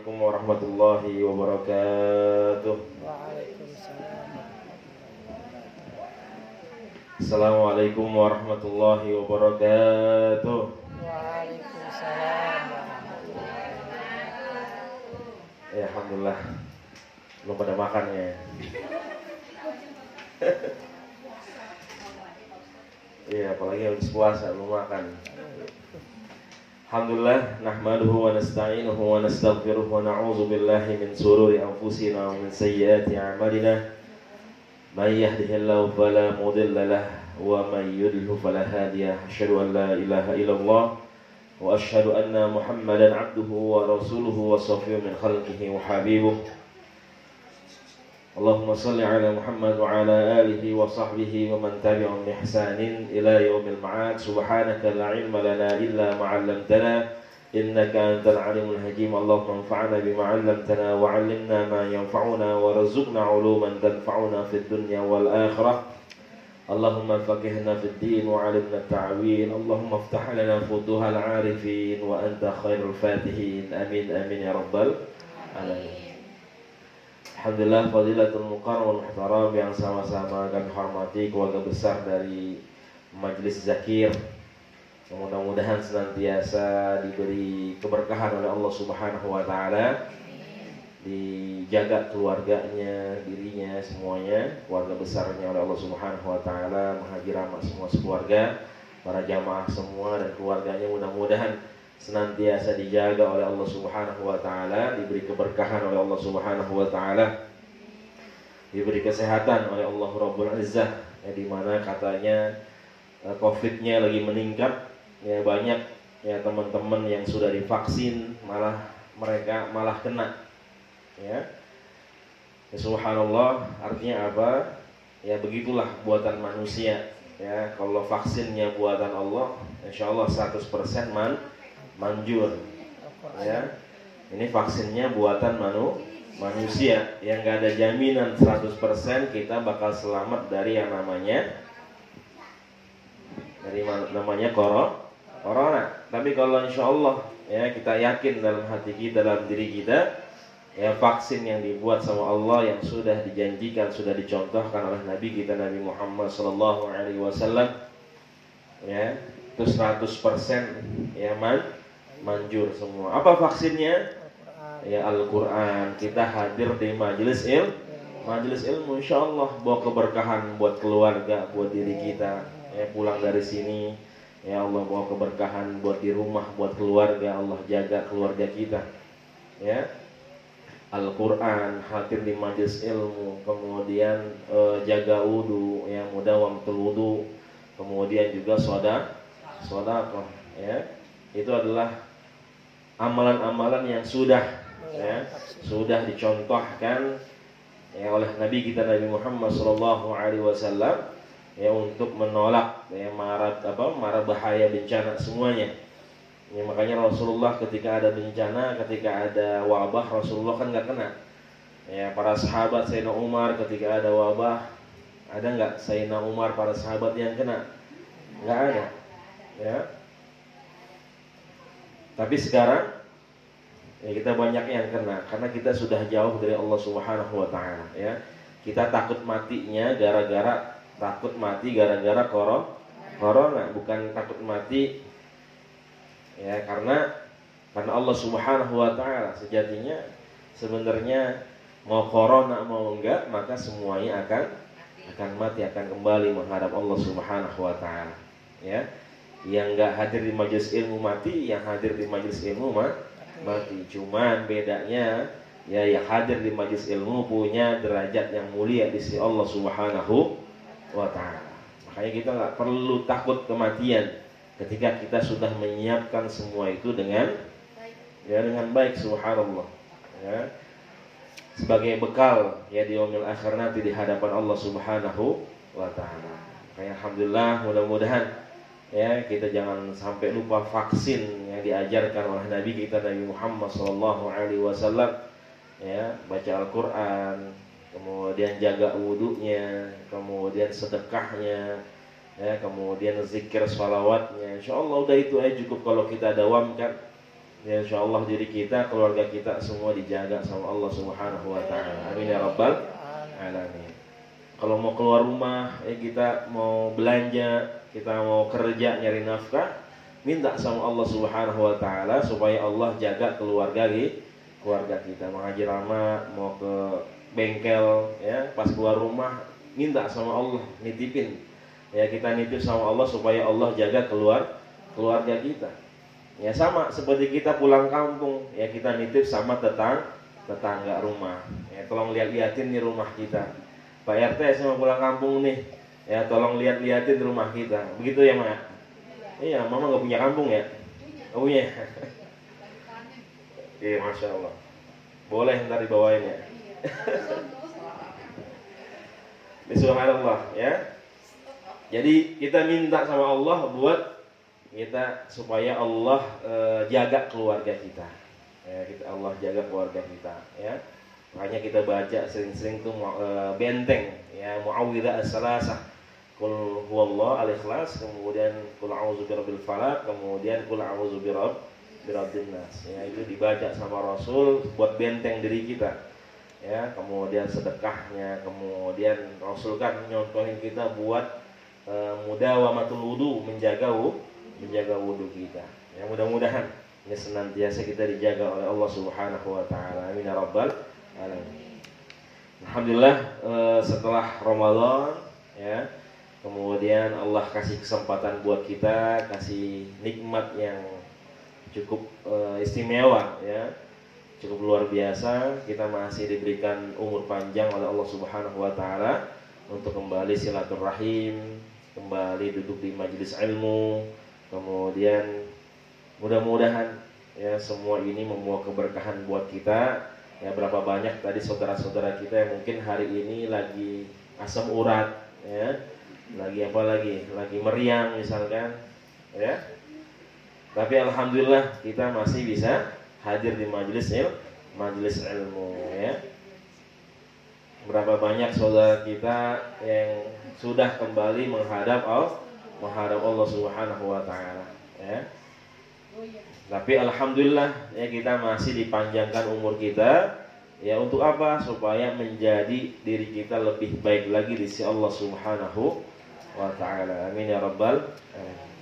Assalamualaikum warahmatullahi wabarakatuh. Waalaikumsalam. Assalamualaikum warahmatullahi wabarakatuh. Waalaikumsalam. Ya, alhamdulillah. Belum pada makan ya. Iya, apalagi habis puasa belum makan. Alhamdulillah, nahmaduhu wa nasta'inuhu wa nastaghfiruh wa na'udzu billahi min shururi anfusina wa min sayyiati a'malina. May yahdihillahu fala mudilla lahu wa may yudlil fala hadiya. Asyhadu an la ilaha illallah wa asyhadu anna Muhammadan 'abduhu wa rasuluhu wa safiyyun min khalqihi wa habibuh. Allahumma salli ala Muhammad wa ala alihi wa sahbihi wa man tabi'ahum bi ihsanin ila yaumil ma'ad. Subhanaka la ilma lana illa ma 'allamtana innaka antal alimul hakim. Allahumma anfa'na bima 'allamtana wa 'allimna ma yanfa'una wa rzuqna 'uluman tanfa'una fid dunya wal akhirah. Allahumma faqihna fid din wa 'allimna at-ta'wil. Allahumma iftah lana futuhal 'arifin wa anta khairul fatihin. Amin amin ya rabbal alamin. Alhamdulillah, fadilatul muqarram wal muhtaram yang sama-sama kami hormati keluarga besar dari Majelis Zakir. Mudah-mudahan senantiasa diberi keberkahan oleh Allah Subhanahu wa taala. Dijaga keluarganya, dirinya, semuanya, keluarga besarnya oleh Allah Subhanahu wa taala, Mahaji Rahmat semua sekeluarga, para jamaah semua dan keluarganya mudah-mudahan senantiasa dijaga oleh Allah Subhanahu wa taala, diberi keberkahan oleh Allah Subhanahu wa taala, diberi kesehatan oleh Allah Rabbul Izzah, ya, di mana katanya Covid-nya lagi meningkat, ya, banyak ya teman-teman yang sudah divaksin mereka malah kena, ya. Subhanallah, artinya apa? Ya begitulah buatan manusia, ya. Kalau vaksinnya buatan Allah, insyaallah 100% manjur, ya. Ini vaksinnya buatan manusia yang gak ada jaminan 100% kita bakal selamat dari yang namanya corona. Tapi kalau insyaallah, ya, kita yakin dalam hati kita, dalam diri kita, ya, vaksin yang dibuat sama Allah yang sudah dijanjikan, sudah dicontohkan oleh Nabi kita Nabi Muhammad sallallahu alaihi wasallam, ya, itu 100% ya manjur semua. Apa vaksinnya? Ya, Al-Quran. Kita hadir di majelis ilmu, insyaallah bawa keberkahan buat keluarga, buat diri kita. Ya, pulang dari sini, ya Allah bawa keberkahan buat di rumah, buat keluarga. Allah jaga keluarga kita. Ya, Al-Quran, hadir di majelis ilmu, kemudian jaga wudu, ya, mudawamatul wudu, kemudian juga sedekah, ya. Itu adalah amalan-amalan yang sudah dicontohkan, ya, oleh Nabi kita Nabi Muhammad sallallahu alaihi wasallam, ya, untuk menolak, ya, mara bahaya bencana semuanya. Ya, makanya Rasulullah ketika ada bencana, ketika ada wabah, Rasulullah kan nggak kena. Ya, para sahabat Sayyidina Umar ketika ada wabah, ada nggak Sayyidina Umar para sahabat yang kena? Nggak ada, ya. Tapi sekarang, ya, kita banyak yang kena karena kita sudah jauh dari Allah Subhanahu wa taala, ya. Kita takut mati gara-gara corona, bukan takut mati, ya, karena Allah Subhanahu wa taala sejatinya sebenarnya mau corona mau enggak, maka semuanya akan mati, akan kembali menghadap Allah Subhanahu wa taala, ya. Yang enggak hadir di majelis ilmu mati, yang hadir di majelis ilmu mati. Cuman bedanya, ya, yang hadir di majelis ilmu punya derajat yang mulia di sisi Allah Subhanahu wa taala. Makanya kita enggak perlu takut kematian ketika kita sudah menyiapkan semua itu dengan baik, subhanallah, ya, sebagai bekal, ya, di yaumil akhir nanti di hadapan Allah Subhanahu wa taala. Kayak alhamdulillah, mudah-mudahan, ya, kita jangan sampai lupa vaksin yang diajarkan oleh Nabi kita Nabi Muhammad sallallahu alaihi wasallam, ya, baca Al-Qur'an, kemudian jaga wudunya, kemudian sedekahnya, ya, kemudian zikir sholawatnya. Insyaallah udah itu aja cukup kalau kita dawamkan, Ya insyaallah diri kita, keluarga kita semua dijaga sama Allah Subhanahu wa taala. Amin ya rabbal alamin. Kalau mau keluar rumah, kita mau belanja, kita mau kerja nyari nafkah, minta sama Allah Subhanahu wa taala supaya Allah jaga keluarga kita. Mau haji rama, mau ke bengkel, ya, pas keluar rumah minta sama Allah, nitipin. Ya, kita nitip sama Allah supaya Allah jaga keluarga kita. Ya sama seperti kita pulang kampung, ya kita nitip sama tetangga rumah. Ya tolong lihat-liatin nih rumah kita. Pak RT saya mau pulang kampung nih. Ya tolong lihat-liatin rumah kita. Begitu ya, Mak? Iya, Mama enggak punya kampung ya? Enggak punya. Iya, Masya Allah. Boleh ntar dibawain ya. Bismillahirrahmanirrahim ya. Jadi kita minta sama Allah buat kita supaya Allah jaga keluarga kita. Ya, Allah jaga keluarga kita ya. Makanya kita baca sering-sering tuh benteng ya, Muawwidzah as-salasah. Qul huwallahu al-ikhlas, kemudian qul a'udzu birabbil falaq, kemudian qul a'udzu birabbin nas. Ya, itu dibaca sama Rasul buat benteng diri kita. Ya, kemudian sedekahnya, kemudian Rasul kan nyontohin kita buat mudawamatul wudu, menjaga wudu kita. Ya, mudah-mudahan ini senantiasa kita dijaga oleh Allah Subhanahu wa taala. Amin ya rabbal alamin. Alhamdulillah, setelah Ramadan ya, kemudian Allah kasih kesempatan buat kita, kasih nikmat yang cukup istimewa ya. Cukup luar biasa, kita masih diberikan umur panjang oleh Allah Subhanahu wa taala untuk kembali silaturahim, kembali duduk di majelis ilmu. Kemudian mudah-mudahan ya semua ini membawa keberkahan buat kita. Ya, berapa banyak tadi saudara-saudara kita yang mungkin hari ini lagi asam urat ya. Lagi meriang misalkan ya. Tapi alhamdulillah kita masih bisa hadir di majelis ilmu ya. Berapa banyak saudara kita yang sudah kembali menghadap Allah Subhanahu wa taala ya. Tapi alhamdulillah ya kita masih dipanjangkan umur kita ya, untuk apa? Supaya menjadi diri kita lebih baik lagi di sisi Allah Subhanahu wa taala. Amin ya rabbal alamin.